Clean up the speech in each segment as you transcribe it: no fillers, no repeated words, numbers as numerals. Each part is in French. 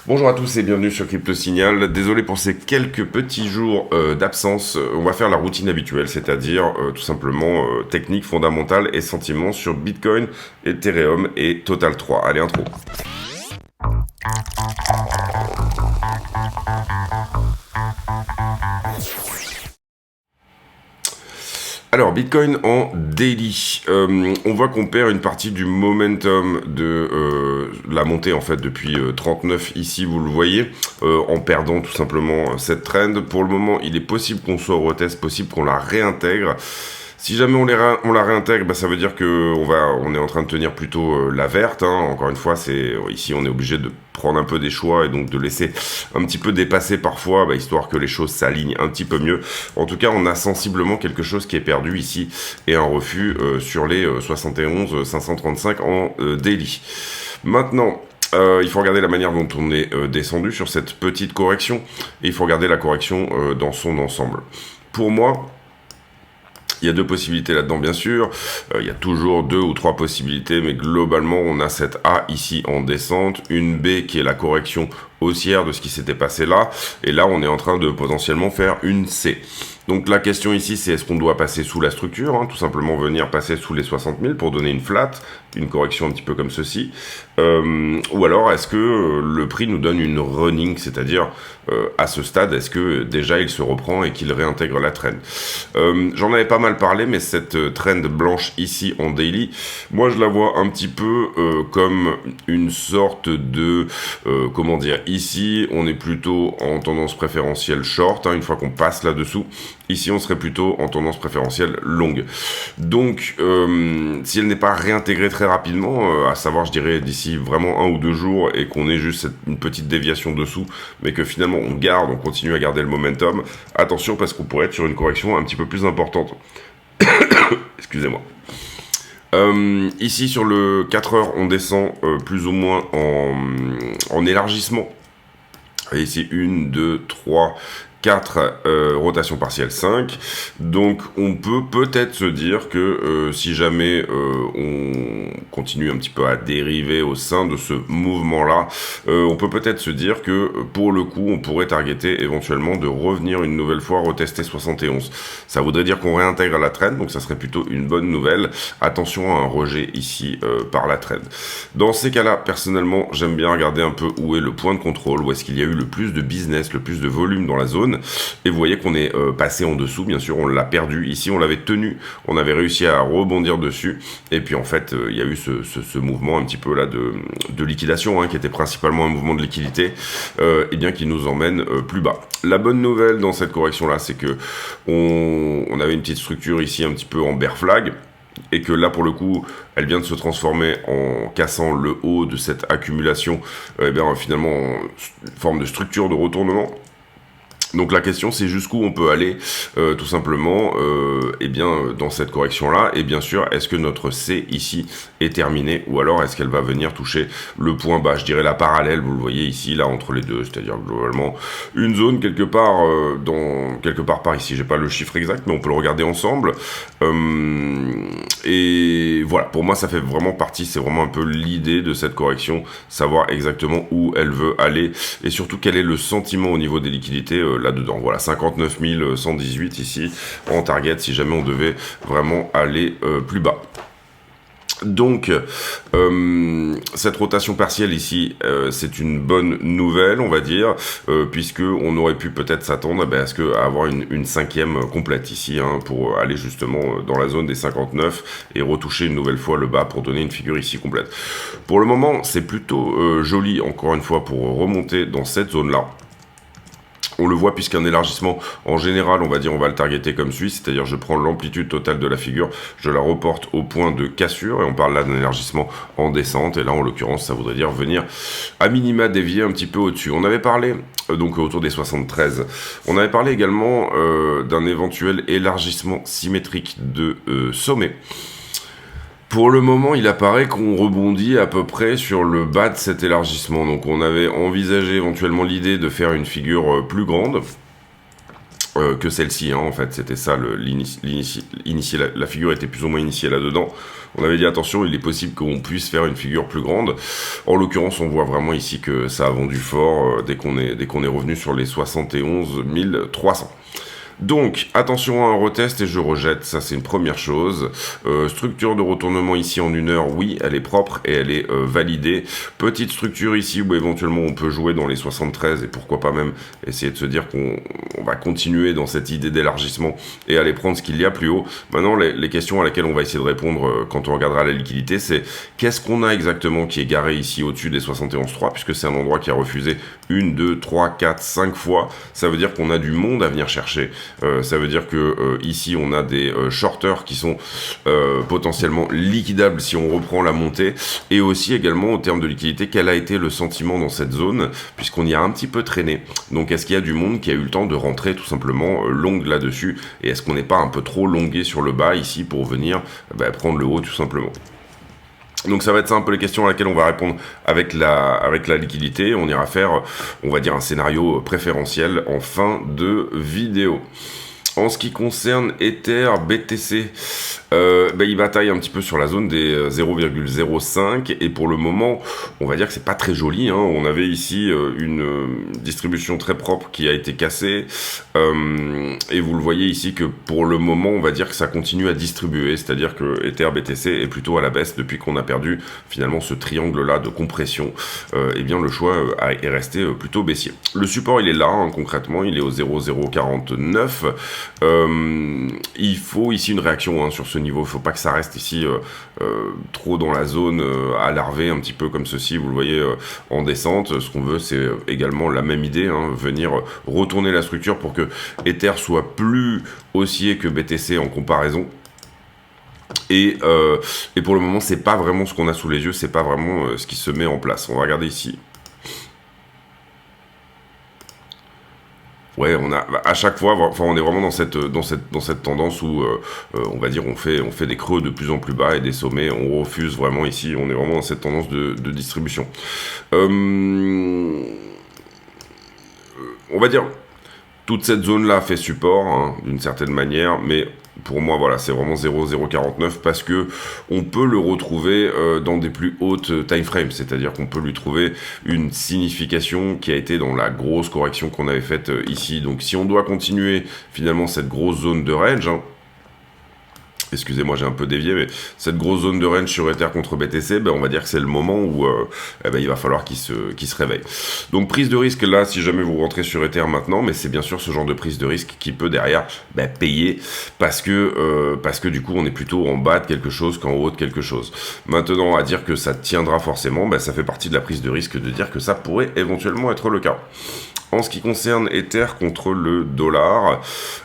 Bonjour à tous et bienvenue sur Crypto Signal. Désolé pour ces quelques petits jours d'absence. On va faire la routine habituelle, c'est-à-dire tout simplement technique fondamentale et sentiments sur Bitcoin, Ethereum et Total 3. Allez, intro. Alors, Bitcoin en daily. On voit qu'on perd une partie du momentum de la montée en fait depuis 39 ici, vous le voyez, en perdant tout simplement cette trend. Pour le moment, il est possible qu'on soit au retest, possible qu'on la réintègre. Si jamais on la réintègre, bah, ça veut dire que on est en train de tenir plutôt la verte. Hein. Encore une fois, ici on est obligé de prendre un peu des choix et donc de laisser un petit peu dépasser parfois, histoire que les choses s'alignent un petit peu mieux. En tout cas, on a sensiblement quelque chose qui est perdu ici et un refus sur les 71 535 en daily. Maintenant, il faut regarder la manière dont on est descendu sur cette petite correction et il faut regarder la correction dans son ensemble. Pour moi, il y a deux possibilités là-dedans, bien sûr. Il y a toujours deux ou trois possibilités, mais globalement, on a cette A ici en descente, une B qui est la correction haussière de ce qui s'était passé là, et là, on est en train de potentiellement faire une C. Donc la question ici, c'est est-ce qu'on doit passer sous la structure, hein, tout simplement venir passer sous les 60 000 pour donner une flat, une correction un petit peu comme ceci, ou alors est-ce que le prix nous donne une running, c'est-à-dire à ce stade, est-ce que déjà il se reprend et qu'il réintègre la trend. J'en avais pas mal parlé, mais cette trend blanche ici en daily, moi je la vois un petit peu comme une sorte de, comment dire, ici on est plutôt en tendance préférentielle short, hein, une fois qu'on passe là-dessous. Ici, on serait plutôt en tendance préférentielle longue. Donc, si elle n'est pas réintégrée très rapidement, à savoir, je dirais, d'ici vraiment 1 ou 2 jours, et qu'on ait juste une petite déviation dessous, mais que finalement, on continue à garder le momentum, attention, parce qu'on pourrait être sur une correction un petit peu plus importante. Excusez-moi. Ici, sur le 4 heures, on descend plus ou moins en élargissement. Et ici, 1, 2, 3... 4, rotation partielle 5, donc on peut peut-être se dire que si jamais on continue un petit peu à dériver au sein de ce mouvement-là, on peut peut-être se dire que pour le coup on pourrait targeter éventuellement de revenir une nouvelle fois retester 71. Ça voudrait dire qu'on réintègre la trend, donc ça serait plutôt une bonne nouvelle. Attention à un rejet ici par la trend. Dans ces cas-là, personnellement, j'aime bien regarder un peu où est le point de contrôle, où est-ce qu'il y a eu le plus de business, le plus de volume dans la zone. Et vous voyez qu'on est passé en dessous, bien sûr, on l'a perdu. Ici, on l'avait tenu, on avait réussi à rebondir dessus. Et puis, en fait, il y a eu ce mouvement un petit peu là de liquidation, hein, qui était principalement un mouvement de liquidité, et bien qui nous emmène plus bas. La bonne nouvelle dans cette correction-là, c'est que on avait une petite structure ici un petit peu en bear flag. Et que là, pour le coup, elle vient de se transformer en cassant le haut de cette accumulation, et bien finalement, en forme de structure de retournement. Donc la question c'est jusqu'où on peut aller tout simplement dans cette correction là, et bien sûr est-ce que notre C ici est terminée, ou alors est-ce qu'elle va venir toucher le point bas, je dirais la parallèle, vous le voyez ici là entre les deux, c'est-à-dire globalement une zone quelque part par ici, j'ai pas le chiffre exact mais on peut le regarder ensemble, et voilà, pour moi ça fait vraiment partie, c'est vraiment un peu l'idée de cette correction, savoir exactement où elle veut aller et surtout quel est le sentiment au niveau des liquidités là-dedans. Voilà, 59 118 ici en target si jamais on devait vraiment aller plus bas. Donc, cette rotation partielle ici, c'est une bonne nouvelle, on va dire, puisque on aurait pu peut-être s'attendre à avoir une cinquième complète ici, hein, pour aller justement dans la zone des 59 et retoucher une nouvelle fois le bas pour donner une figure ici complète. Pour le moment, c'est plutôt joli, encore une fois, pour remonter dans cette zone-là. On le voit puisqu'un élargissement, en général, on va le targeter comme suit, c'est-à-dire je prends l'amplitude totale de la figure, je la reporte au point de cassure, et on parle là d'un élargissement en descente, et là en l'occurrence ça voudrait dire venir à minima dévier un petit peu au-dessus. On avait parlé, donc autour des 73, on avait parlé également d'un éventuel élargissement symétrique de sommet. Pour le moment, il apparaît qu'on rebondit à peu près sur le bas de cet élargissement. Donc on avait envisagé éventuellement l'idée de faire une figure plus grande. que celle-ci, hein, en fait, c'était ça, la figure était plus ou moins initiée là-dedans. On avait dit attention, il est possible qu'on puisse faire une figure plus grande. En l'occurrence, on voit vraiment ici que ça a vendu fort dès qu'on est revenu sur les 71 300. Donc, attention à un retest et je rejette, ça c'est une première chose. Structure de retournement ici en 1 heure, oui, elle est propre et elle est validée. Petite structure ici où éventuellement on peut jouer dans les 73 et pourquoi pas même essayer de se dire qu'on va continuer dans cette idée d'élargissement et aller prendre ce qu'il y a plus haut. Maintenant, les questions à laquelle on va essayer de répondre quand on regardera la liquidité, c'est qu'est-ce qu'on a exactement qui est garé ici au-dessus des 71,3 puisque c'est un endroit qui a refusé 1, 2, 3, 4, 5 fois. Ça veut dire qu'on a du monde à venir chercher. Ça veut dire que ici on a des shorters qui sont potentiellement liquidables si on reprend la montée, et aussi également en termes de liquidité, quel a été le sentiment dans cette zone puisqu'on y a un petit peu traîné. Donc est-ce qu'il y a du monde qui a eu le temps de rentrer tout simplement long là-dessus, et est-ce qu'on n'est pas un peu trop longué sur le bas ici pour venir prendre le haut tout simplement. Donc ça va être ça un peu les questions à laquelle on va répondre avec la liquidité. On ira faire, on va dire, un scénario préférentiel en fin de vidéo. En ce qui concerne Ether, BTC, il bataille un petit peu sur la zone des 0,05 et pour le moment, on va dire que c'est pas très joli. Hein. On avait ici une distribution très propre qui a été cassée et vous le voyez ici que pour le moment, on va dire que ça continue à distribuer, c'est-à-dire que Ether, BTC est plutôt à la baisse depuis qu'on a perdu finalement ce triangle-là de compression. Eh bien, le choix est resté plutôt baissier. Le support, il est là, hein, concrètement, il est au 0,049. Il faut ici une réaction hein, sur ce niveau, il ne faut pas que ça reste ici trop dans la zone à larver un petit peu comme ceci, vous le voyez en descente. Ce qu'on veut c'est également la même idée, hein, venir retourner la structure pour que Ether soit plus haussier que BTC en comparaison. Et pour le moment c'est pas vraiment ce qu'on a sous les yeux, c'est pas vraiment ce qui se met en place. On va regarder ici. Ouais, on a à chaque fois, enfin, on est vraiment dans cette tendance où on va dire on fait des creux de plus en plus bas et des sommets. On refuse vraiment ici. On est vraiment dans cette tendance de distribution. On va dire toute cette zone-là fait support hein, d'une certaine manière, mais pour moi, voilà, c'est vraiment 0,049 parce que on peut le retrouver dans des plus hautes time frames, c'est-à-dire qu'on peut lui trouver une signification qui a été dans la grosse correction qu'on avait faite ici. Donc, si on doit continuer finalement cette grosse zone de range, hein, excusez-moi, j'ai un peu dévié, mais cette grosse zone de range sur Ether contre BTC, on va dire que c'est le moment où il va falloir qu'il se réveille. Donc prise de risque là, si jamais vous rentrez sur Ether maintenant, mais c'est bien sûr ce genre de prise de risque qui peut derrière payer, parce que du coup on est plutôt en bas de quelque chose qu'en haut de quelque chose. Maintenant, à dire que ça tiendra forcément, ça fait partie de la prise de risque de dire que ça pourrait éventuellement être le cas. En ce qui concerne Ether contre le dollar,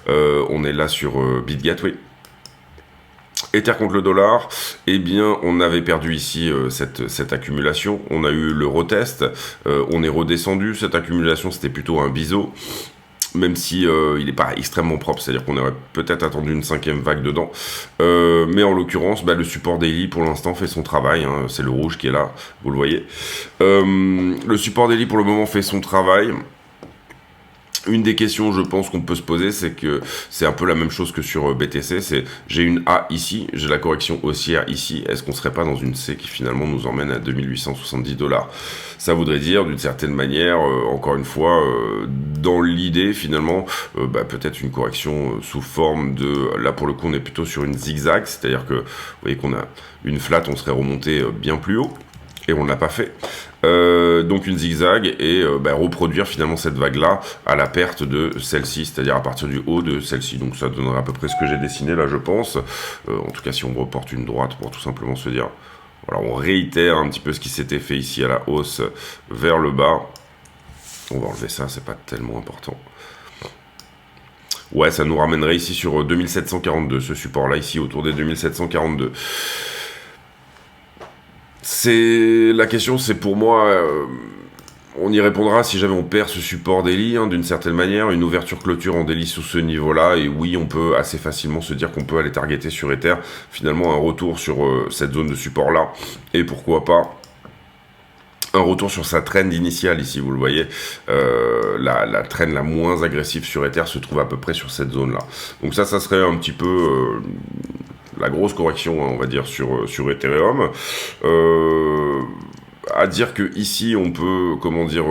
on est là sur BitGateway. Ether contre le dollar, eh bien, on avait perdu ici cette accumulation. On a eu le retest, on est redescendu. Cette accumulation, c'était plutôt un biseau, même si il n'est pas extrêmement propre. C'est-à-dire qu'on aurait peut-être attendu une 5e vague dedans. Mais en l'occurrence, le support daily, pour l'instant, fait son travail. Hein. C'est le rouge qui est là, vous le voyez. Le support daily, pour le moment, fait son travail. Une des questions, je pense, qu'on peut se poser, c'est que c'est un peu la même chose que sur BTC, c'est j'ai une A ici, j'ai la correction haussière ici, est-ce qu'on serait pas dans une C qui finalement nous emmène à 2870$? Ça voudrait dire, d'une certaine manière, encore une fois, dans l'idée, finalement, peut-être une correction sous forme de... Là, pour le coup, on est plutôt sur une zigzag, c'est-à-dire que, vous voyez qu'on a une flat, on serait remonté bien plus haut, et on ne l'a pas fait. Donc une zigzag et reproduire finalement cette vague là à la perte de celle-ci, c'est-à-dire à partir du haut de celle-ci. Donc ça donnerait à peu près ce que j'ai dessiné là, je pense. En tout cas, si on reporte une droite pour tout simplement se dire, voilà, on réitère un petit peu ce qui s'était fait ici à la hausse vers le bas. On va enlever ça, c'est pas tellement important. Ouais, ça nous ramènerait ici sur 2742, ce support là ici autour des 2742. La question, c'est pour moi, on y répondra si jamais on perd ce support daily, hein, d'une certaine manière, une ouverture-clôture en daily sous ce niveau-là, et oui, on peut assez facilement se dire qu'on peut aller targeter sur Ether, finalement un retour sur cette zone de support-là, et pourquoi pas un retour sur sa trend initiale ici, vous le voyez, la trend la moins agressive sur Ether se trouve à peu près sur cette zone-là. Donc ça serait un petit peu la grosse correction, hein, on va dire, sur Ethereum. À dire que ici, on peut, comment dire,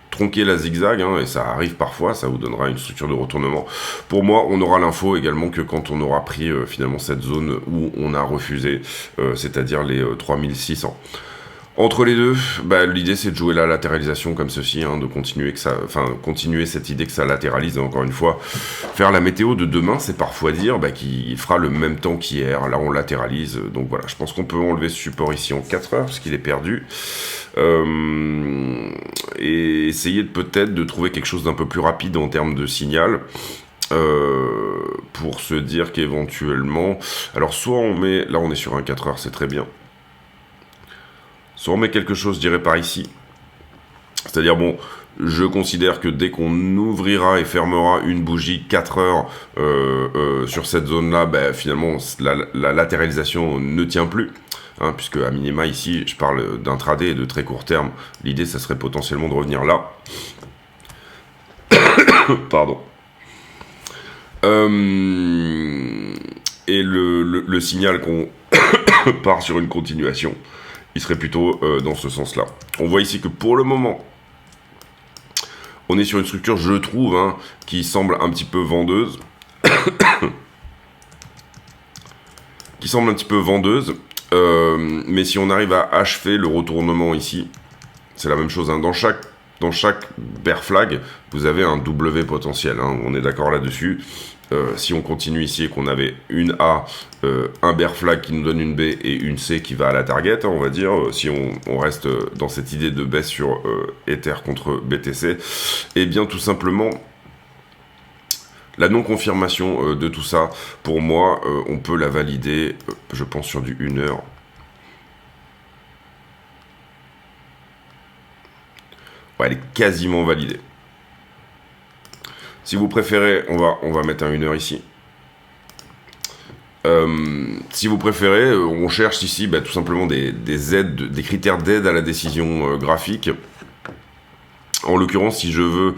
tronquer la zigzag, hein, et ça arrive parfois, ça vous donnera une structure de retournement. Pour moi, on aura l'info également que quand on aura pris finalement cette zone où on a refusé, c'est-à-dire les 3600. Entre les deux, l'idée c'est de jouer la latéralisation comme ceci, hein, de continuer cette idée que ça latéralise, encore une fois. Faire la météo de demain, c'est parfois dire qu'il fera le même temps qu'hier, là on latéralise, donc voilà, je pense qu'on peut enlever ce support ici en 4 heures, parce qu'il est perdu, et essayer peut-être de trouver quelque chose d'un peu plus rapide en termes de signal, pour se dire qu'éventuellement, alors soit on met, là on est sur un 4 heures, c'est très bien, soit on met quelque chose, je dirais, par ici. C'est-à-dire, bon, je considère que dès qu'on ouvrira et fermera une bougie 4 heures sur cette zone-là, finalement, la latéralisation ne tient plus. Hein, puisque, à minima, ici, je parle d'intraday et de très court terme. L'idée, ça serait potentiellement de revenir là. Pardon. Et le signal qu'on part sur une continuation, il serait plutôt dans ce sens-là. On voit ici que pour le moment, on est sur une structure, je trouve, hein, qui semble un petit peu vendeuse. Mais si on arrive à achever le retournement ici, c'est la même chose. Hein. Dans chaque bear flag, vous avez un W potentiel. Hein. On est d'accord là-dessus. Si on continue ici et qu'on avait une A, un bear flag qui nous donne une B et une C qui va à la target, hein, on va dire, si on reste dans cette idée de baisse sur Ether contre BTC, et bien tout simplement, la non-confirmation de tout ça, pour moi, on peut la valider, je pense, sur du 1 heure. Ouais, elle est quasiment validée. Si vous préférez, on va mettre un 1 heure ici. Si vous préférez, on cherche ici tout simplement des aides, des critères d'aide à la décision graphique. En l'occurrence, si je veux,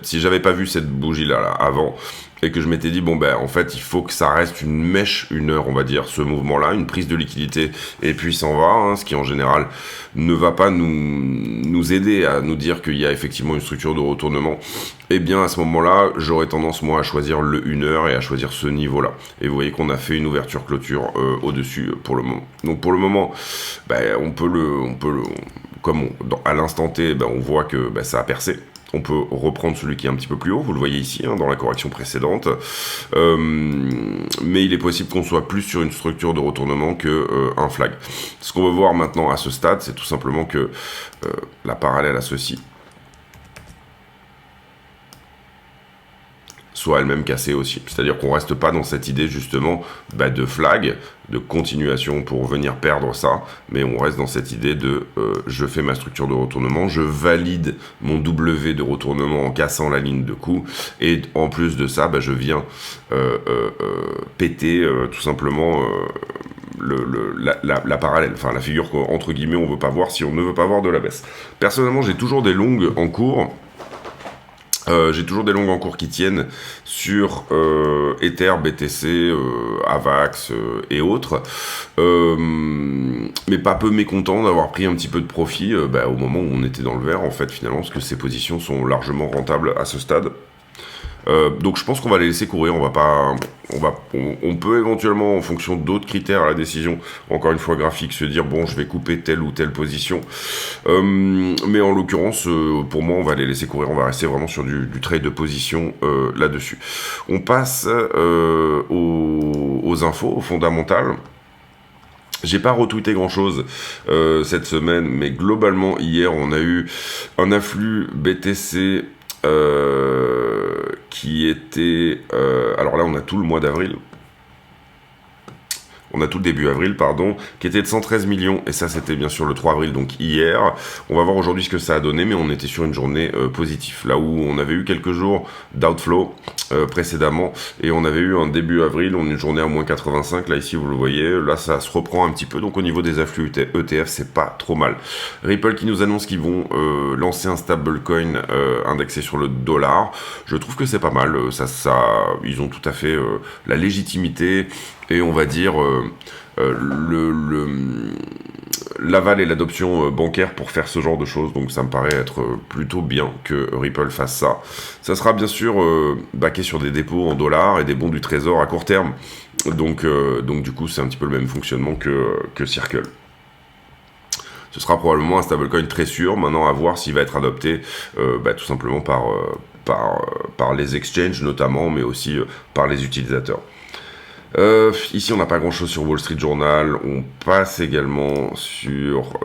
si j'avais pas vu cette bougie là avant, et que je m'étais dit, en fait, il faut que ça reste une mèche, 1 heure, on va dire, ce mouvement-là, une prise de liquidité, et puis s'en va, hein, ce qui en général ne va pas nous aider à nous dire qu'il y a effectivement une structure de retournement, et bien à ce moment-là, j'aurais tendance, moi, à choisir le 1 heure et à choisir ce niveau-là. Et vous voyez qu'on a fait une ouverture-clôture au-dessus pour le moment. Donc pour le moment, à l'instant T, on voit que ça a percé. On peut reprendre celui qui est un petit peu plus haut, vous le voyez ici, hein, dans la correction précédente. Mais il est possible qu'on soit plus sur une structure de retournement qu'un flag. Ce qu'on veut voir maintenant à ce stade, c'est tout simplement que la parallèle à ceci soit elle-même cassée aussi. C'est-à-dire qu'on reste pas dans cette idée justement de flag, de continuation pour venir perdre ça, mais on reste dans cette idée de je fais ma structure de retournement, je valide mon W de retournement en cassant la ligne de coup, et en plus de ça, je viens péter tout simplement la parallèle, enfin la figure qu'entre guillemets on veut pas voir si on ne veut pas voir de la baisse. Personnellement, j'ai toujours des longues en cours. Qui tiennent sur Ether, BTC, AVAX et autres. Mais pas peu mécontent d'avoir pris un petit peu de profit au moment où on était dans le vert, en fait, finalement, parce que ces positions sont largement rentables à ce stade. Donc je pense qu'on va les laisser courir, on peut éventuellement, en fonction d'autres critères à la décision, encore une fois graphique, se dire je vais couper telle ou telle position, mais en l'occurrence pour moi on va les laisser courir, on va rester vraiment sur du trade de position là-dessus. On passe aux infos, aux fondamentales. J'ai pas retweeté grand chose cette semaine, mais globalement hier on a eu un afflux BTC qui était... alors là, on a tout le mois d'avril. on a tout le début avril, pardon, qui était de 113 millions, et ça c'était bien sûr le 3 avril, donc hier. On va voir aujourd'hui ce que ça a donné, mais on était sur une journée positive, là où on avait eu quelques jours d'outflow précédemment, et on avait eu un début avril, on a une journée à moins 85, là ici vous le voyez, là ça se reprend un petit peu, donc au niveau des afflux ETF, c'est pas trop mal. Ripple qui nous annonce qu'ils vont lancer un stablecoin indexé sur le dollar, je trouve que c'est pas mal, ils ont tout à fait la légitimité, et on va dire l'aval et l'adoption bancaire pour faire ce genre de choses, donc ça me paraît être plutôt bien que Ripple fasse ça. Ça sera bien sûr backé sur des dépôts en dollars et des bons du trésor à court terme, donc du coup c'est un petit peu le même fonctionnement que Circle. Ce sera probablement un stablecoin très sûr, maintenant à voir s'il va être adopté tout simplement par les exchanges notamment, mais aussi par les utilisateurs. Ici on n'a pas grand chose sur Wall Street Journal, on passe également sur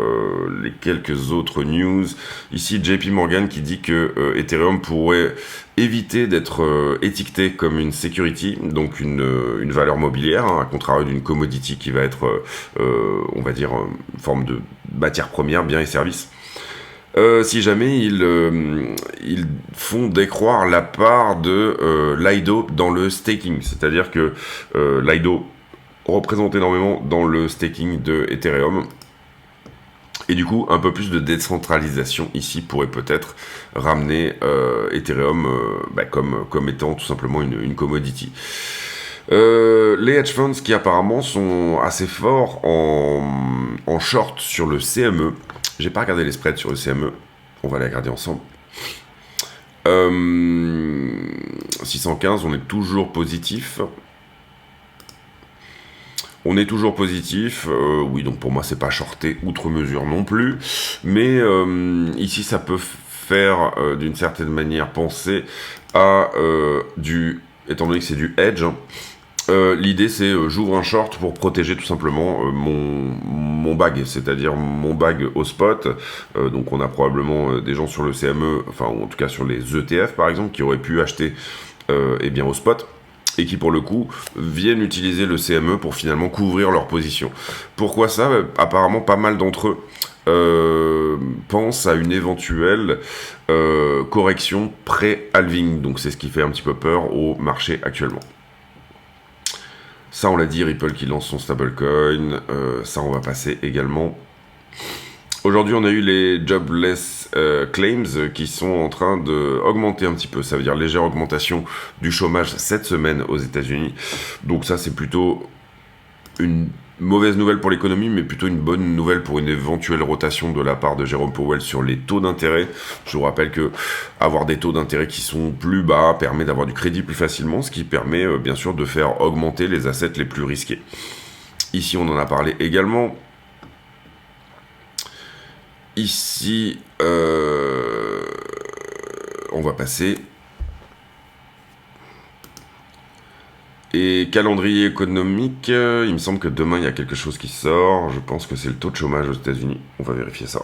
les quelques autres news. Ici JP Morgan qui dit que Ethereum pourrait éviter d'être étiqueté comme une security, donc une valeur mobilière, hein, à contrario d'une commodity qui va être, on va dire, une forme de matière première, biens et services. Si jamais ils font décroître la part de Lido dans le staking, c'est-à-dire que Lido représente énormément dans le staking de Ethereum, et du coup un peu plus de décentralisation ici pourrait peut-être ramener Ethereum comme étant tout simplement une commodity. Les hedge funds qui apparemment sont assez forts en short sur le CME. J'ai pas regardé les spreads sur le CME, on va les regarder ensemble. 615, on est toujours positif. On est toujours positif, oui, donc pour moi c'est pas shorté outre mesure non plus, mais ici ça peut faire d'une certaine manière penser à étant donné que c'est du hedge, hein, l'idée c'est j'ouvre un short pour protéger tout simplement mon bag, c'est-à-dire mon bag au spot. Donc on a probablement des gens sur le CME, enfin ou en tout cas sur les ETF par exemple, qui auraient pu acheter au spot, et qui pour le coup viennent utiliser le CME pour finalement couvrir leur position. Pourquoi ça ? Apparemment pas mal d'entre eux pensent à une éventuelle correction pré-halving, donc c'est ce qui fait un petit peu peur au marché actuellement. Ça, on l'a dit, Ripple qui lance son stablecoin. Ça, on va passer également. Aujourd'hui, on a eu les jobless claims qui sont en train d'augmenter un petit peu. Ça veut dire légère augmentation du chômage cette semaine aux États-Unis. Donc ça, c'est plutôt une mauvaise nouvelle pour l'économie, mais plutôt une bonne nouvelle pour une éventuelle rotation de la part de Jérôme Powell sur les taux d'intérêt. Je vous rappelle que avoir des taux d'intérêt qui sont plus bas permet d'avoir du crédit plus facilement, ce qui permet bien sûr de faire augmenter les assets les plus risqués. Ici, on en a parlé également. Ici, on va passer. Et calendrier économique, il me semble que demain il y a quelque chose qui sort. Je pense que c'est le taux de chômage aux États-Unis. On va vérifier ça.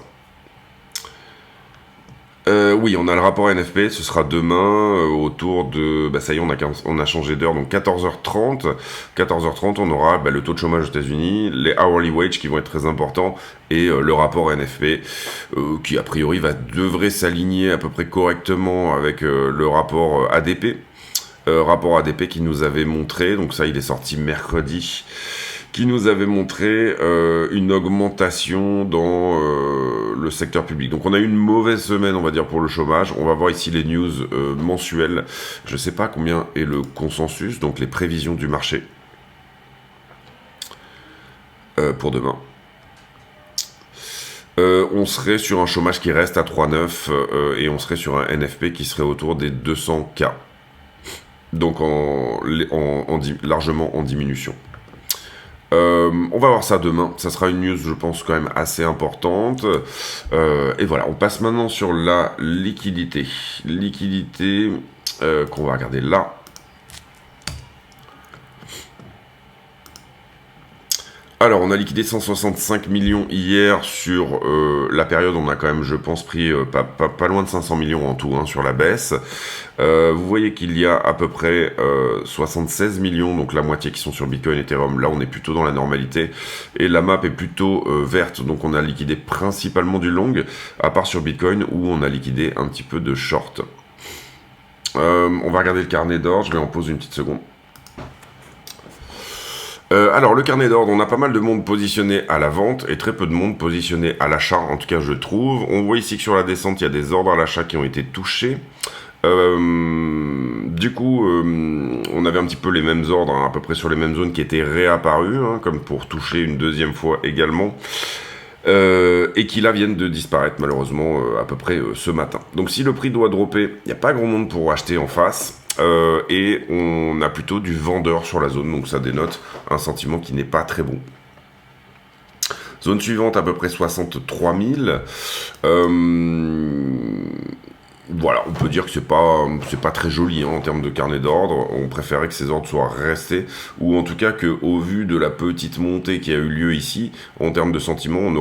Oui, on a le rapport NFP, ce sera demain autour de... ça y est, on a changé d'heure, donc 14h30. 14h30, on aura le taux de chômage aux États-Unis, les hourly wage qui vont être très importants, et le rapport NFP qui a priori devrait s'aligner à peu près correctement avec le rapport ADP. Rapport ADP qui nous avait montré, donc ça il est sorti mercredi, qui nous avait montré une augmentation dans le secteur public. Donc on a eu une mauvaise semaine, on va dire, pour le chômage. On va voir ici les news mensuelles. Je ne sais pas combien est le consensus, donc les prévisions du marché pour demain. On serait sur un chômage qui reste à 3,9 et on serait sur un NFP qui serait autour des 200K. Donc largement en diminution. On va voir ça demain, ça sera une news je pense quand même assez importante. Et voilà, on passe maintenant sur la liquidité. Liquidité qu'on va regarder là. Alors, on a liquidé 165 millions hier sur la période. On a quand même, je pense, pris pas loin de 500 millions en tout, hein, sur la baisse. Vous voyez qu'il y a à peu près 76 millions, donc la moitié qui sont sur Bitcoin et Ethereum. Là, on est plutôt dans la normalité. Et la map est plutôt verte, donc on a liquidé principalement du long, à part sur Bitcoin où on a liquidé un petit peu de short. On va regarder le carnet d'ordre. Je vais en poser une petite seconde. Alors, le carnet d'ordre, on a pas mal de monde positionné à la vente et très peu de monde positionné à l'achat, en tout cas je trouve. On voit ici que sur la descente, il y a des ordres à l'achat qui ont été touchés. Du coup, on avait un petit peu les mêmes ordres, hein, à peu près sur les mêmes zones qui étaient réapparus, hein, comme pour toucher une deuxième fois également. Et qui là viennent de disparaître malheureusement à peu près ce matin. Donc si le prix doit dropper, il n'y a pas grand monde pour acheter en face. Et on a plutôt du vendeur sur la zone, donc ça dénote un sentiment qui n'est pas très bon. Zone suivante, à peu près 63 000. Voilà, on peut dire que c'est pas très joli, hein, en termes de carnet d'ordre. On préférait que ces ordres soient restés, ou en tout cas qu'au vu de la petite montée qui a eu lieu ici, en termes de sentiments, on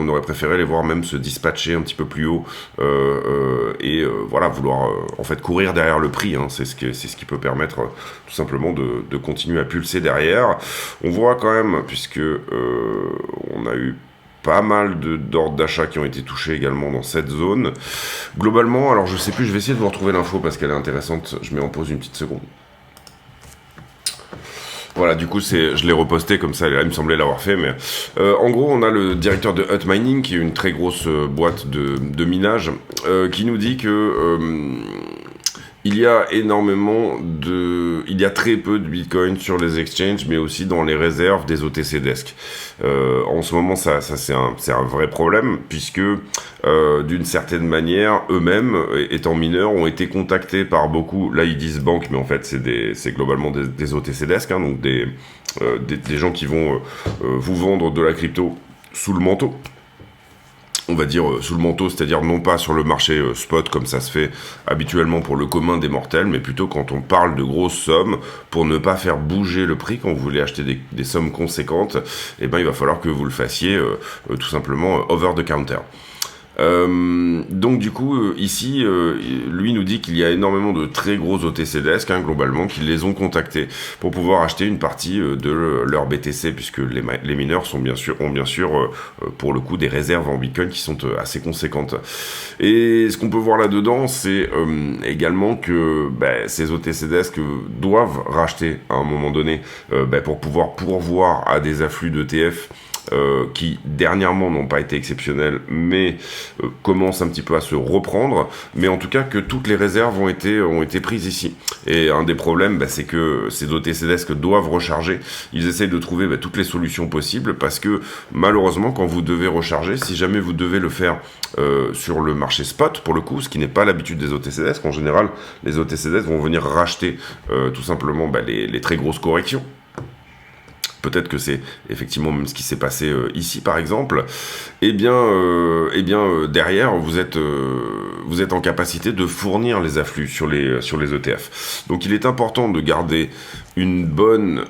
aurait préféré les voir même se dispatcher un petit peu plus haut, voilà, vouloir en fait courir derrière le prix, hein. C'est ce qui peut permettre tout simplement de continuer à pulser derrière. On voit quand même, puisque on a eu pas mal d'ordres d'achat qui ont été touchés également dans cette zone. Globalement, alors je sais plus, je vais essayer de vous retrouver l'info parce qu'elle est intéressante. Je mets en pause une petite seconde. Voilà, du coup, je l'ai reposté comme ça, il me semblait l'avoir fait, mais en gros, on a le directeur de Hut Mining, qui est une très grosse boîte de minage, qui nous dit que il y a très peu de Bitcoin sur les exchanges, mais aussi dans les réserves des OTC Desk. En ce moment, ça c'est un vrai problème, puisque d'une certaine manière, eux-mêmes, étant mineurs, ont été contactés par beaucoup. Là, ils disent banques, mais en fait, c'est globalement des OTC Desk, hein, donc des gens qui vont vous vendre de la crypto sous le manteau. On va dire sous le manteau, c'est-à-dire non pas sur le marché spot comme ça se fait habituellement pour le commun des mortels, mais plutôt quand on parle de grosses sommes, pour ne pas faire bouger le prix quand vous voulez acheter des sommes conséquentes, eh ben il va falloir que vous le fassiez tout simplement over the counter. Donc du coup ici lui nous dit qu'il y a énormément de très gros OTC Desk, hein, globalement, qui les ont contactés pour pouvoir acheter une partie de leur BTC, puisque les mineurs ont bien sûr pour le coup des réserves en Bitcoin qui sont assez conséquentes. Et ce qu'on peut voir là-dedans, c'est également que ces OTC Desk doivent racheter à un moment donné pour pouvoir pourvoir à des afflux d'ETF qui dernièrement n'ont pas été exceptionnels, mais commencent un petit peu à se reprendre, mais en tout cas que toutes les réserves ont été prises ici. Et un des problèmes, c'est que ces OTC Desk doivent recharger. Ils essayent de trouver toutes les solutions possibles, parce que malheureusement, quand vous devez recharger, si jamais vous devez le faire sur le marché spot, pour le coup, ce qui n'est pas l'habitude des OTC Desk, en général, les OTC Desk vont venir racheter tout simplement les très grosses corrections. Peut-être que c'est effectivement même ce qui s'est passé ici par exemple. Derrière vous êtes en capacité de fournir les afflux sur les ETF. Donc il est important de garder une bonne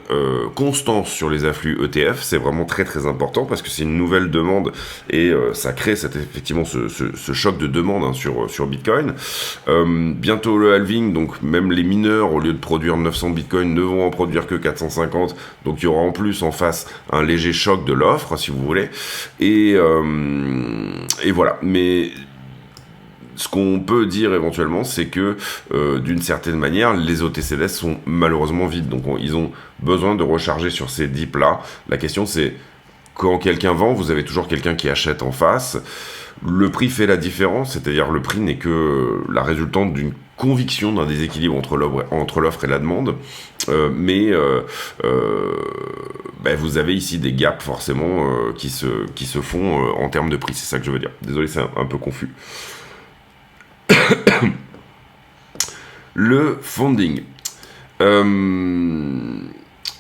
constance sur les afflux ETF. C'est vraiment très très important, parce que c'est une nouvelle demande et ça crée effectivement ce choc de demande, hein, sur Bitcoin. Bientôt le halving, donc même les mineurs, au lieu de produire 900 Bitcoin, ne vont en produire que 450. Donc il y aura en plus en face un léger choc de l'offre, si vous voulez. Et voilà. Mais ce qu'on peut dire éventuellement, c'est que d'une certaine manière, les OTCDS sont malheureusement vides. Donc ils ont besoin de recharger sur ces dips-là. La question, c'est quand quelqu'un vend, vous avez toujours quelqu'un qui achète en face. Le prix fait la différence, c'est-à-dire le prix n'est que la résultante d'une conviction d'un déséquilibre entre l'offre et la demande, mais vous avez ici des gaps forcément qui se font en termes de prix, c'est ça que je veux dire. Désolé, c'est un peu confus. Le funding.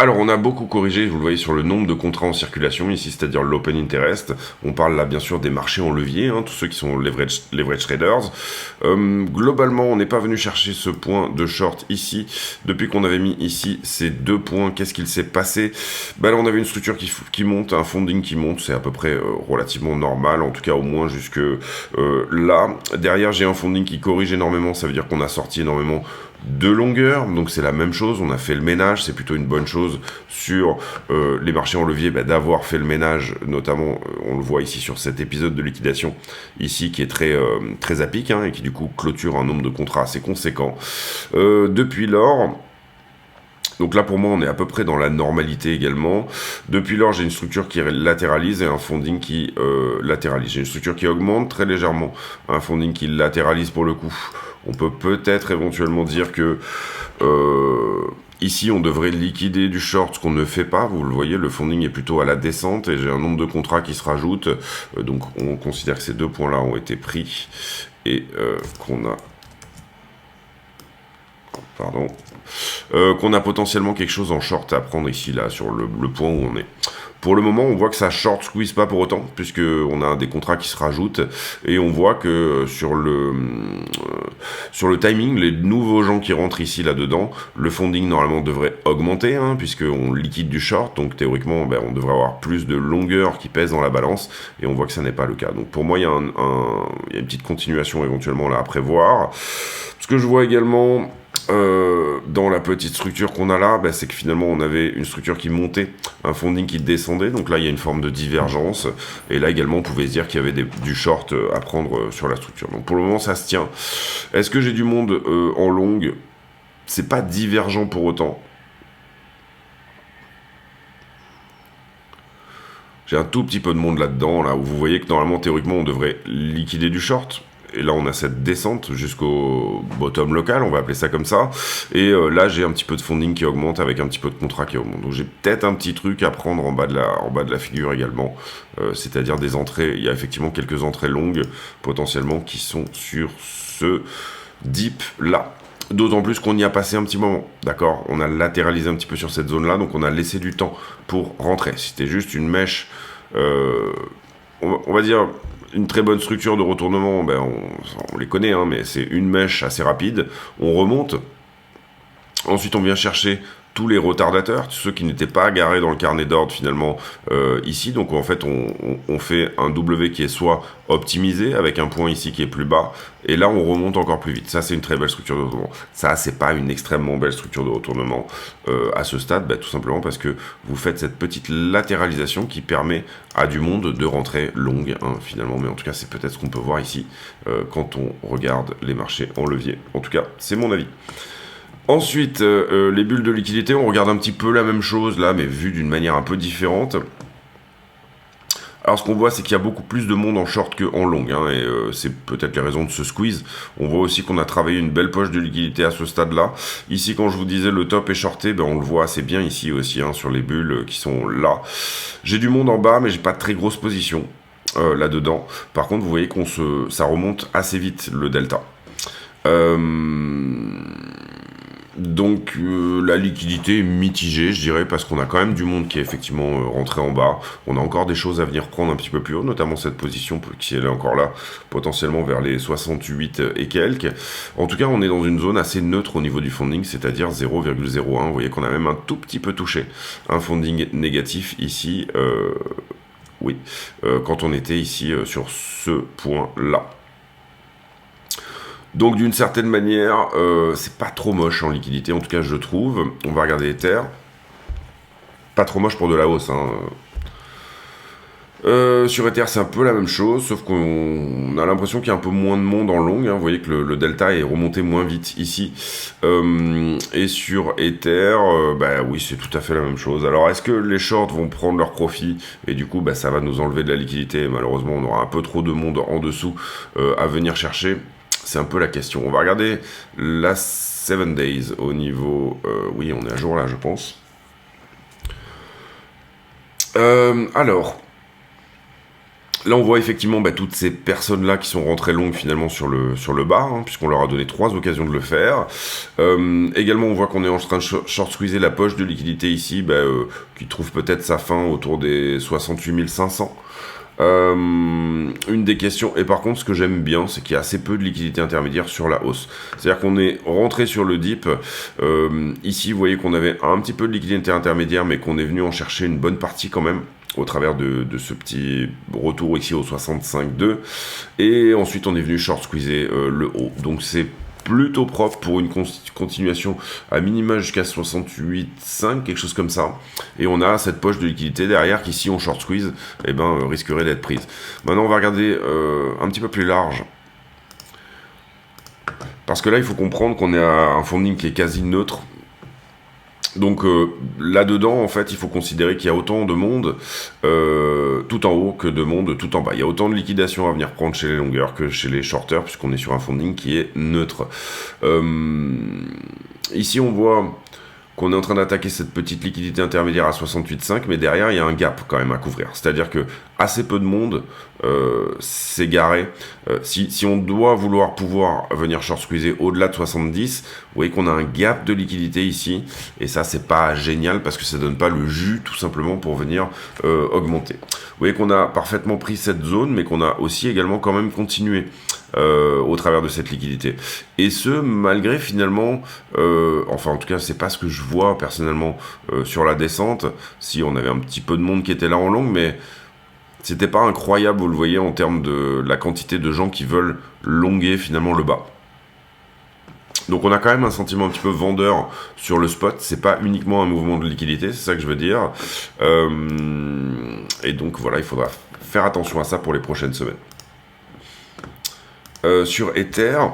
Alors, on a beaucoup corrigé, vous le voyez, sur le nombre de contrats en circulation ici, c'est-à-dire l'open interest. On parle là, bien sûr, des marchés en levier, tous ceux qui sont leverage traders. Globalement, on n'est pas venu chercher ce point de short ici. Depuis qu'on avait mis ici ces 2 points, qu'est-ce qu'il s'est passé? Là, on avait une structure qui monte, un funding qui monte, c'est à peu près relativement normal, en tout cas au moins jusque là. Derrière, j'ai un funding qui corrige énormément, ça veut dire qu'on a sorti énormément de longueur, donc c'est la même chose, on a fait le ménage, c'est plutôt une bonne chose sur les marchés en levier d'avoir fait le ménage, notamment on le voit ici sur cet épisode de liquidation ici qui est très à pic et qui du coup clôture un nombre de contrats assez conséquent. Depuis lors, donc là, pour moi, on est à peu près dans la normalité également. Depuis lors, j'ai une structure qui latéralise et un funding qui latéralise. J'ai une structure qui augmente très légèrement, un funding qui latéralise pour le coup. On peut peut-être éventuellement dire que ici, on devrait liquider du short, ce qu'on ne fait pas. Vous le voyez, le funding est plutôt à la descente et j'ai un nombre de contrats qui se rajoute. Donc, on considère que ces 2 points-là ont été pris et qu'on a... Pardon. Qu'on a potentiellement quelque chose en short à prendre ici, là, sur le point où on est. Pour le moment, on voit que ça short squeeze pas pour autant, puisqu'on a des contrats qui se rajoutent, et on voit que sur le timing, les nouveaux gens qui rentrent ici, là-dedans, le funding, normalement, devrait augmenter, puisqu'on liquide du short, donc théoriquement, on devrait avoir plus de longueur qui pèse dans la balance, et on voit que ça n'est pas le cas. Donc pour moi, il y a une petite continuation éventuellement là à prévoir. Ce que je vois également... dans la petite structure qu'on a là, c'est que finalement on avait une structure qui montait, un funding qui descendait, donc là il y a une forme de divergence, et là également on pouvait se dire qu'il y avait du short à prendre sur la structure. Donc pour le moment ça se tient. Est-ce que j'ai du monde en longue? C'est pas divergent pour autant. J'ai un tout petit peu de monde là-dedans, là où vous voyez que normalement théoriquement on devrait liquider du short. Et là, on a cette descente jusqu'au bottom local, on va appeler ça comme ça. Et là, j'ai un petit peu de funding qui augmente avec un petit peu de contrat qui augmente. Donc, j'ai peut-être un petit truc à prendre en bas de la figure également. C'est-à-dire des entrées. Il y a effectivement quelques entrées longues, potentiellement, qui sont sur ce dip-là. D'autant plus qu'on y a passé un petit moment, d'accord? On a latéralisé un petit peu sur cette zone-là, donc on a laissé du temps pour rentrer. Si c'était juste une mèche, on va dire... Une très bonne structure de retournement, on les connaît, mais c'est une mèche assez rapide. On remonte. Ensuite, on vient chercher tous les retardateurs, ceux qui n'étaient pas garés dans le carnet d'ordre finalement ici. Donc en fait, on fait un W qui est soit optimisé avec un point ici qui est plus bas, et là on remonte encore plus vite. Ça, c'est une très belle structure de retournement. Ça, c'est pas une extrêmement belle structure de retournement à ce stade, tout simplement parce que vous faites cette petite latéralisation qui permet à du monde de rentrer longue finalement. Mais en tout cas, c'est peut-être ce qu'on peut voir ici quand on regarde les marchés en levier. En tout cas, c'est mon avis. Ensuite, les bulles de liquidité, on regarde un petit peu la même chose là, mais vu d'une manière un peu différente. Alors ce qu'on voit, c'est qu'il y a beaucoup plus de monde en short qu'en long, et c'est peut-être les raisons de ce squeeze. On voit aussi qu'on a travaillé une belle poche de liquidité à ce stade-là. Ici, quand je vous disais le top est shorté, on le voit assez bien ici aussi, sur les bulles qui sont là. J'ai du monde en bas, mais j'ai pas de très grosse position là-dedans. Par contre, vous voyez ça remonte assez vite, le delta. Donc la liquidité est mitigée, je dirais, parce qu'on a quand même du monde qui est effectivement rentré en bas. On a encore des choses à venir prendre un petit peu plus haut, notamment cette position qui elle est encore là, potentiellement vers les 68 et quelques. En tout cas, on est dans une zone assez neutre au niveau du funding, c'est-à-dire 0,01. Vous voyez qu'on a même un tout petit peu touché un funding négatif ici, quand on était ici sur ce point-là. Donc d'une certaine manière, c'est pas trop moche en liquidité, en tout cas je trouve. On va regarder Ether. Pas trop moche pour de la hausse. Sur Ether, c'est un peu la même chose, sauf qu'on a l'impression qu'il y a un peu moins de monde en long. Vous voyez que le delta est remonté moins vite ici. Et sur Ether, oui, c'est tout à fait la même chose. Alors, est-ce que les shorts vont prendre leur profit et du coup, ça va nous enlever de la liquidité? Malheureusement, on aura un peu trop de monde en dessous à venir chercher. C'est un peu la question. On va regarder la 7 days au niveau... oui, on est à jour là, je pense. Alors, Là, on voit effectivement toutes ces personnes-là qui sont rentrées longues finalement sur le bas, hein, puisqu'on leur a donné 3 occasions de le faire. Également, on voit qu'on est en train de short squeezer la poche de liquidité ici, qui trouve peut-être sa fin autour des 68 500. Une des questions, et par contre ce que j'aime bien, c'est qu'il y a assez peu de liquidité intermédiaire sur la hausse. C'est-à-dire qu'on est rentré sur le dip, ici vous voyez qu'on avait un petit peu de liquidité intermédiaire, mais qu'on est venu en chercher une bonne partie quand même, au travers de ce petit retour ici au 65,2, et ensuite on est venu short squeezer le haut. Donc c'est plutôt propre pour une continuation à minima jusqu'à 68,5, quelque chose comme ça. Et on a cette poche de liquidité derrière qui, si on short squeeze, risquerait d'être prise. Maintenant, on va regarder un petit peu plus large. Parce que là, il faut comprendre qu'on est à un funding qui est quasi neutre. Donc là-dedans, en fait, il faut considérer qu'il y a autant de monde tout en haut que de monde tout en bas. Il y a autant de liquidation à venir prendre chez les longueurs que chez les shorters, puisqu'on est sur un funding qui est neutre. Ici, on voit qu'on est en train d'attaquer cette petite liquidité intermédiaire à 68,5, mais derrière, il y a un gap quand même à couvrir. C'est-à-dire que assez peu de monde s'est garé. Si on doit pouvoir venir short squeezer au-delà de 70, vous voyez qu'on a un gap de liquidité ici, et ça, c'est pas génial parce que ça donne pas le jus, tout simplement, pour venir augmenter. Vous voyez qu'on a parfaitement pris cette zone, mais qu'on a aussi également quand même continué au travers de cette liquidité. Et ce, malgré finalement, enfin en tout cas, c'est pas ce que je vois personnellement sur la descente. Si on avait un petit peu de monde qui était là en longue, mais c'était pas incroyable, vous le voyez, en termes de la quantité de gens qui veulent longuer finalement le bas. Donc on a quand même un sentiment un petit peu vendeur sur le spot, c'est pas uniquement un mouvement de liquidité, c'est ça que je veux dire. Et donc voilà, il faudra faire attention à ça pour les prochaines semaines. Sur Ether,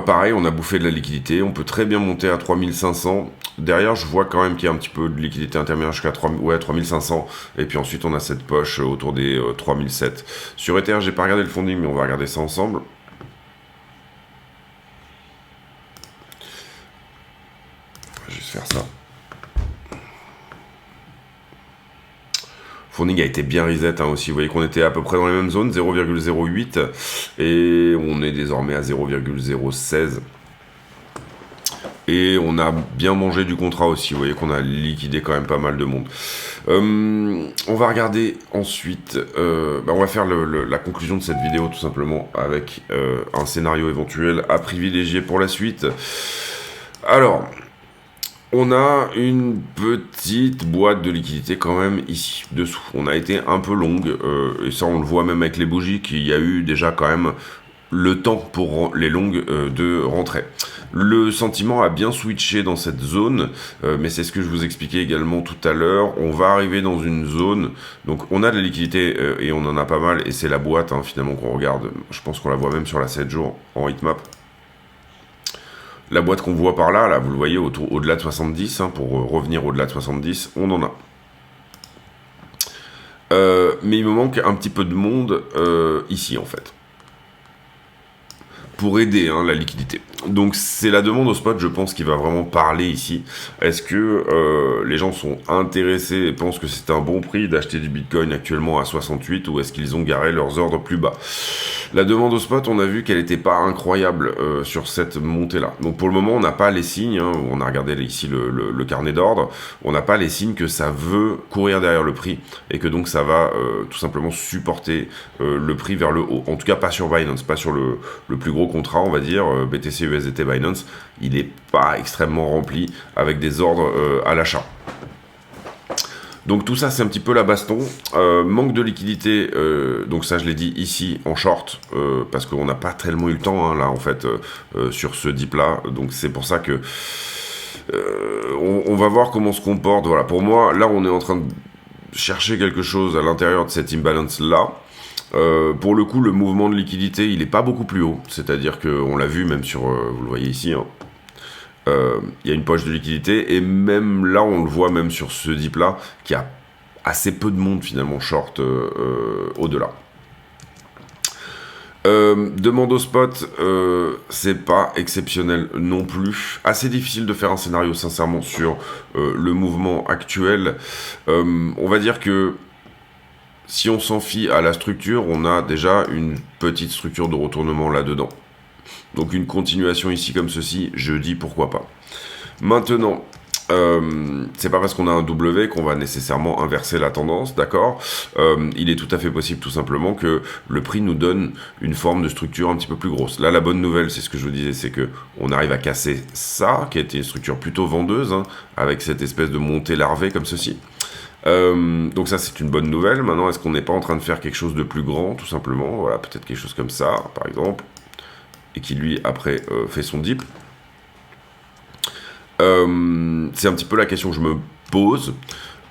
pareil, on a bouffé de la liquidité, on peut très bien monter à 3500. Derrière, je vois quand même qu'il y a un petit peu de liquidité intermédiaire jusqu'à 3500. Et puis ensuite, on a cette poche autour des 3007. Sur Ether, j'ai pas regardé le funding, mais on va regarder ça ensemble. Je vais juste faire ça. Funding a été bien reset aussi, vous voyez qu'on était à peu près dans les mêmes zones, 0,08, et on est désormais à 0,016. Et on a bien mangé du contrat aussi, vous voyez qu'on a liquidé quand même pas mal de monde. On va regarder ensuite, on va faire la conclusion de cette vidéo tout simplement avec un scénario éventuel à privilégier pour la suite. Alors, on a une petite boîte de liquidité quand même ici, dessous. On a été un peu longue, et ça on le voit même avec les bougies, qu'il y a eu déjà quand même le temps pour les longues de rentrer. Le sentiment a bien switché dans cette zone, mais c'est ce que je vous expliquais également tout à l'heure. On va arriver dans une zone, donc on a de la liquidité et on en a pas mal, et c'est la boîte finalement qu'on regarde. Je pense qu'on la voit même sur la 7 jours en heatmap. La boîte qu'on voit par là, vous le voyez au-delà de 70, pour revenir au-delà de 70, on en a. Mais il me manque un petit peu de monde ici en fait, pour aider la liquidité. Donc c'est la demande au spot, je pense, qui va vraiment parler ici. Est-ce que les gens sont intéressés et pensent que c'est un bon prix d'acheter du Bitcoin actuellement à 68, ou est-ce qu'ils ont garé leurs ordres plus bas? La demande au spot, on a vu qu'elle n'était pas incroyable sur cette montée-là. Donc pour le moment, on n'a pas les signes, on a regardé ici le carnet d'ordre, on n'a pas les signes que ça veut courir derrière le prix, et que donc ça va tout simplement supporter le prix vers le haut. En tout cas, pas sur Binance, pas sur le plus gros contrat, on va dire, BTC USDT Binance, il n'est pas extrêmement rempli avec des ordres à l'achat. Donc tout ça, c'est un petit peu la baston. Manque de liquidité, donc ça je l'ai dit ici en short, parce qu'on n'a pas tellement eu le temps là en fait sur ce dip là. Donc c'est pour ça que on va voir comment on se comporte. Voilà, pour moi, là on est en train de chercher quelque chose à l'intérieur de cette imbalance là. Pour le coup, le mouvement de liquidité, il n'est pas beaucoup plus haut. C'est-à-dire qu'on l'a vu même sur, vous le voyez ici, il y a une poche de liquidité, et même là, on le voit même sur ce dip-là, qu'il y a assez peu de monde finalement short au-delà. Demande au spot, c'est pas exceptionnel non plus. Assez difficile de faire un scénario sincèrement sur le mouvement actuel. On va dire que si on s'en fie à la structure, on a déjà une petite structure de retournement là-dedans. Donc une continuation ici comme ceci, je dis pourquoi pas. Maintenant, c'est pas parce qu'on a un W qu'on va nécessairement inverser la tendance, d'accord. Il est tout à fait possible tout simplement que le prix nous donne une forme de structure un petit peu plus grosse. Là, la bonne nouvelle, c'est ce que je vous disais, c'est que on arrive à casser ça, qui a été une structure plutôt vendeuse, hein, avec cette espèce de montée larvée comme ceci. Donc ça, c'est une bonne nouvelle. Maintenant, est-ce qu'on n'est pas en train de faire quelque chose de plus grand, tout simplement? Voilà, peut-être quelque chose comme ça, par exemple, et qui lui, après, fait son dip. C'est un petit peu la question que je me pose.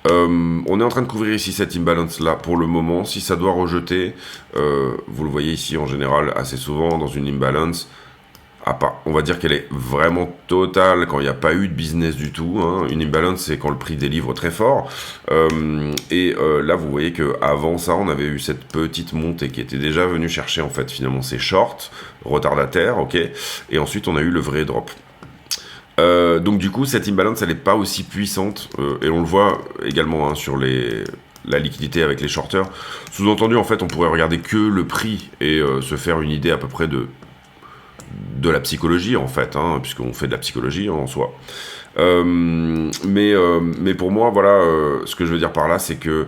On est en train de couvrir ici cette imbalance là pour le moment. Si ça doit rejeter, vous le voyez ici en général assez souvent dans une imbalance, on va dire qu'elle est vraiment totale quand il n'y a pas eu de business du tout, hein. Une imbalance, c'est quand le prix délivre très fort. Là, vous voyez qu'avant ça, on avait eu cette petite montée qui était déjà venue chercher en fait finalement ces shorts retardataires, ok. Et ensuite, on a eu le vrai drop. Donc du coup, cette imbalance, elle n'est pas aussi puissante, et on le voit également, hein, sur la liquidité avec les shorters. Sous-entendu, en fait, on pourrait regarder que le prix et se faire une idée à peu près de la psychologie, en fait, hein, puisqu'on fait de la psychologie, hein, en soi. Mais pour moi, voilà, ce que je veux dire par là, c'est que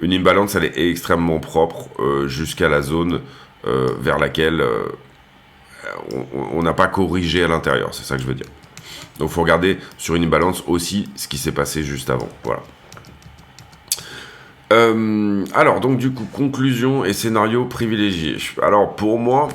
une imbalance, elle est extrêmement propre jusqu'à la zone vers laquelle on n'a pas corrigé à l'intérieur, c'est ça que je veux dire. Donc il faut regarder sur une imbalance aussi ce qui s'est passé juste avant. Voilà. Alors, donc du coup, conclusion et scénario privilégié. Alors pour moi,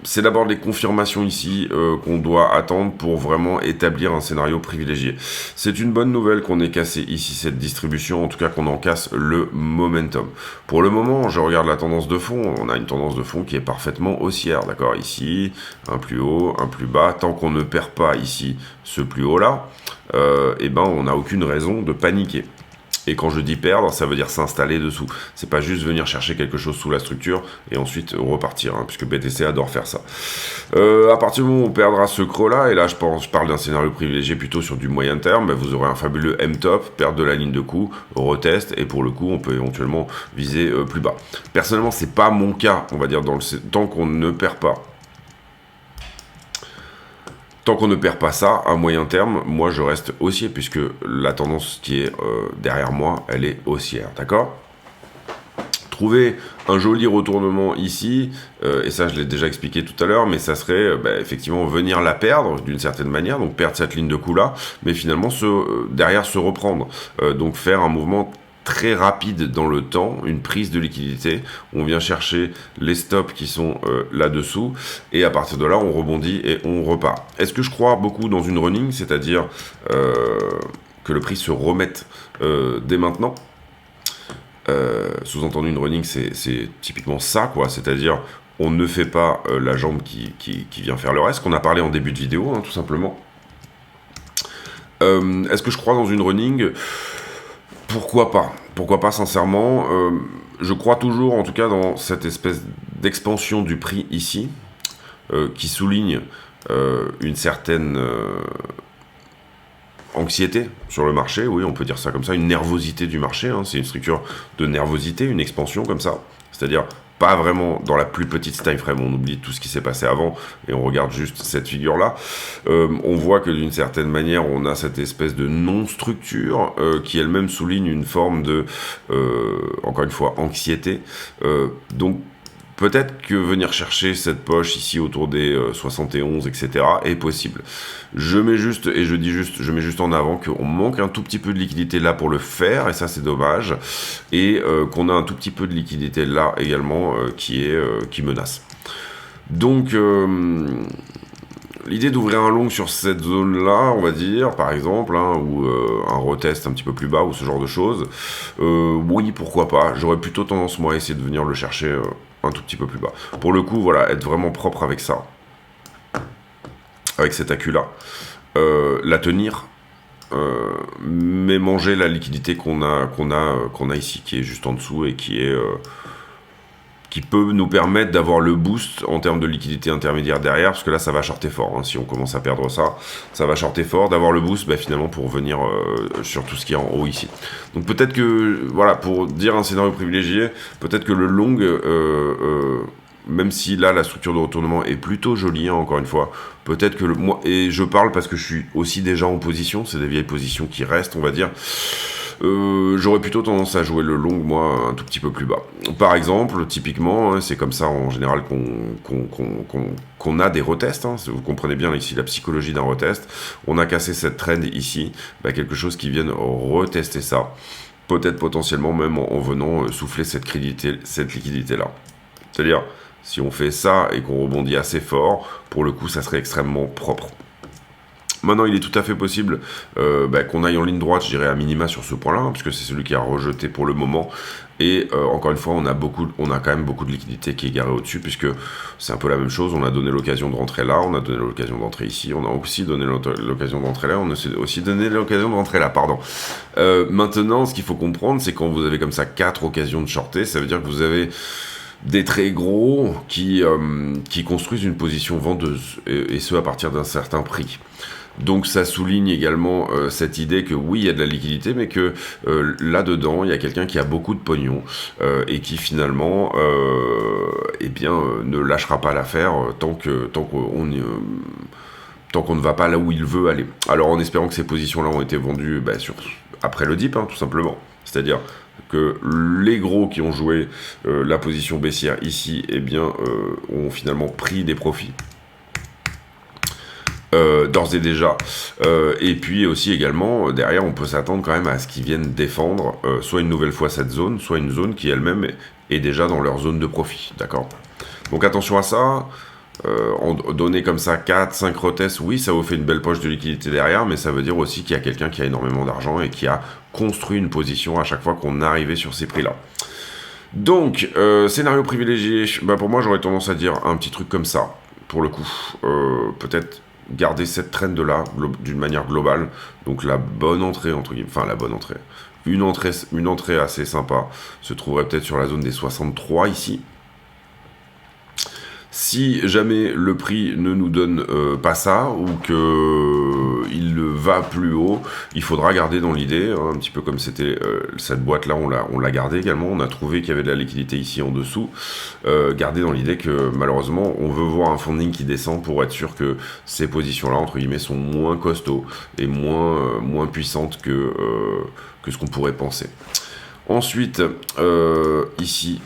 c'est d'abord les confirmations ici qu'on doit attendre pour vraiment établir un scénario privilégié. C'est une bonne nouvelle qu'on ait cassé ici cette distribution, en tout cas qu'on en casse le momentum. Pour le moment, je regarde la tendance de fond, on a une tendance de fond qui est parfaitement haussière, d'accord. Ici, un plus haut, un plus bas, tant qu'on ne perd pas ici ce plus haut là, eh ben on n'a aucune raison de paniquer. Et quand je dis perdre, ça veut dire s'installer dessous. C'est pas juste venir chercher quelque chose sous la structure et ensuite repartir, hein, puisque BTC adore faire ça. À partir du moment où on perdra ce creux-là, et là je parle d'un scénario privilégié plutôt sur du moyen terme, ben, vous aurez un fabuleux M-top, perte de la ligne de coup, retest, et pour le coup on peut éventuellement viser plus bas. Personnellement, c'est pas mon cas, on va dire, tant qu'on ne perd pas. Tant qu'on ne perd pas ça, à moyen terme, moi je reste haussier, puisque la tendance qui est derrière moi, elle est haussière, d'accord? Trouver un joli retournement ici, et ça je l'ai déjà expliqué tout à l'heure, mais ça serait effectivement venir la perdre d'une certaine manière, donc perdre cette ligne de coup là, mais finalement derrière se reprendre, donc faire un mouvement très rapide dans le temps, une prise de liquidité, on vient chercher les stops qui sont là-dessous, et à partir de là, on rebondit et on repart. Est-ce que je crois beaucoup dans une running, c'est-à-dire que le prix se remette dès maintenant? Sous-entendu, une running, c'est typiquement ça, quoi, c'est-à-dire on ne fait pas la jambe qui vient faire le reste, qu'on a parlé en début de vidéo, hein, tout simplement. Est-ce que je crois dans une running? Pourquoi pas? Pourquoi pas, sincèrement? Je crois toujours, en tout cas, dans cette espèce d'expansion du prix ici, qui souligne une certaine anxiété sur le marché, oui, on peut dire ça comme ça, une nervosité du marché, hein, c'est une structure de nervosité, une expansion comme ça, c'est-à-dire pas vraiment dans la plus petite time frame, on oublie tout ce qui s'est passé avant et on regarde juste cette figure-là. On voit que d'une certaine manière, on a cette espèce de non-structure qui elle-même souligne une forme de, encore une fois, anxiété. Donc, peut-être que venir chercher cette poche ici autour des 71, etc. est possible. Je mets juste, et je dis juste, je mets juste en avant qu'on manque un tout petit peu de liquidité là pour le faire, et ça c'est dommage, et qu'on a un tout petit peu de liquidité là également qui menace. Donc, l'idée d'ouvrir un long sur cette zone-là, on va dire, par exemple, hein, ou un retest un petit peu plus bas, ou ce genre de choses, oui, pourquoi pas. J'aurais plutôt tendance, moi, à essayer de venir le chercher un tout petit peu plus bas. Pour le coup, voilà, être vraiment propre avec ça, avec cet accu-là, la tenir, mais manger la liquidité qu'on a ici, qui est juste en dessous et qui est qui peut nous permettre d'avoir le boost en termes de liquidité intermédiaire derrière, parce que là ça va shorter fort, hein. Si on commence à perdre ça, ça va shorter fort, d'avoir le boost finalement pour venir sur tout ce qui est en haut ici. Donc peut-être que, voilà, pour dire un scénario privilégié, peut-être que le long, même si là la structure de retournement est plutôt jolie, hein, encore une fois, peut-être que moi, et je parle parce que je suis aussi déjà en position, c'est des vieilles positions qui restent, on va dire. J'aurais plutôt tendance à jouer le long, moi, un tout petit peu plus bas. Par exemple, typiquement, hein, c'est comme ça en général qu'on a des retests. Hein. Vous comprenez bien ici la psychologie d'un retest. On a cassé cette trend ici, quelque chose qui vienne retester ça. Peut-être potentiellement même en venant souffler cette liquidité-là. C'est-à-dire, si on fait ça et qu'on rebondit assez fort, pour le coup, ça serait extrêmement propre. Maintenant, il est tout à fait possible qu'on aille en ligne droite, je dirais à minima sur ce point-là, hein, puisque c'est celui qui a rejeté pour le moment. Et encore une fois, on a quand même beaucoup de liquidité qui est garée au-dessus, puisque c'est un peu la même chose. On a donné l'occasion de rentrer là, on a donné l'occasion d'entrer ici, on a aussi donné l'occasion d'entrer là, on a aussi donné l'occasion de rentrer là, pardon. Maintenant, ce qu'il faut comprendre, c'est quand vous avez comme ça 4 occasions de shorter, ça veut dire que vous avez des très gros qui construisent une position vendeuse, et ce à partir d'un certain prix. Donc ça souligne également cette idée que oui, il y a de la liquidité, mais que là-dedans, il y a quelqu'un qui a beaucoup de pognon et qui finalement ne lâchera pas l'affaire tant qu'on ne va pas là où il veut aller. Alors en espérant que ces positions-là ont été vendues après le dip, hein, tout simplement. C'est-à-dire que les gros qui ont joué la position baissière ici, ont finalement pris des profits. D'ores et déjà, et puis aussi également derrière on peut s'attendre quand même à ce qu'ils viennent défendre soit une nouvelle fois cette zone, soit une zone qui elle-même est déjà dans leur zone de profit, d'accord. Donc attention à ça, en donner comme ça 4-5 retests, oui ça vous fait une belle poche de liquidité derrière, mais ça veut dire aussi qu'il y a quelqu'un qui a énormément d'argent et qui a construit une position à chaque fois qu'on est arrivé sur ces prix là. Donc scénario privilégié, pour moi j'aurais tendance à dire un petit truc comme ça, pour le coup, peut-être garder cette trend là d'une manière globale, donc la bonne entrée entre guillemets, enfin la bonne entrée, une entrée assez sympa se trouverait peut-être sur la zone des 63 ici. Si jamais le prix ne nous donne pas ça, ou qu'il va plus haut, il faudra garder dans l'idée, hein, un petit peu comme c'était cette boîte-là, on l'a gardée également, on a trouvé qu'il y avait de la liquidité ici en dessous, garder dans l'idée que malheureusement, on veut voir un funding qui descend pour être sûr que ces positions-là, entre guillemets, sont moins costauds et moins puissantes que ce qu'on pourrait penser. Ensuite, ici...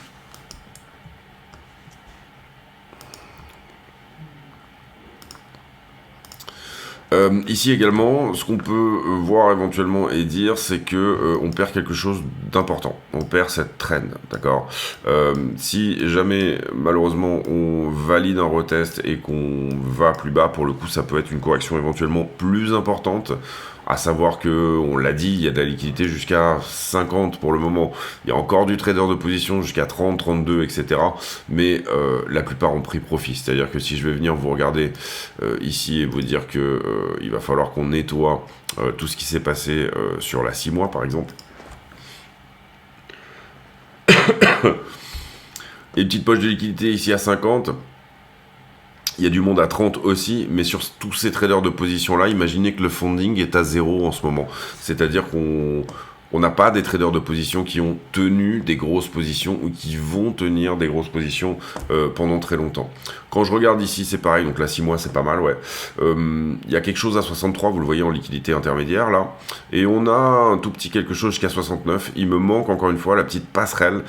Ici également, ce qu'on peut voir éventuellement et dire, c'est que on perd quelque chose d'important. On perd cette trend, d'accord. Si jamais, malheureusement, on valide un retest et qu'on va plus bas, pour le coup, ça peut être une correction éventuellement plus importante. À savoir que, on l'a dit, il y a de la liquidité jusqu'à 50 pour le moment. Il y a encore du trader de position jusqu'à 30, 32, etc. Mais la plupart ont pris profit. C'est-à-dire que si je vais venir vous regarder ici et vous dire que il va falloir qu'on nettoie tout ce qui s'est passé sur la 6 mois, par exemple. Et une petite poche de liquidité ici à 50. Il y a du monde à 30 aussi, mais sur tous ces traders de position-là, imaginez que le funding est à 0 en ce moment. C'est-à-dire qu'on n'a pas des traders de position qui ont tenu des grosses positions ou qui vont tenir des grosses positions pendant très longtemps. Quand je regarde ici, c'est pareil, donc là 6 mois c'est pas mal, ouais. Il y a quelque chose à 63, vous le voyez en liquidité intermédiaire là, et on a un tout petit quelque chose jusqu'à 69. Il me manque encore une fois la petite passerelle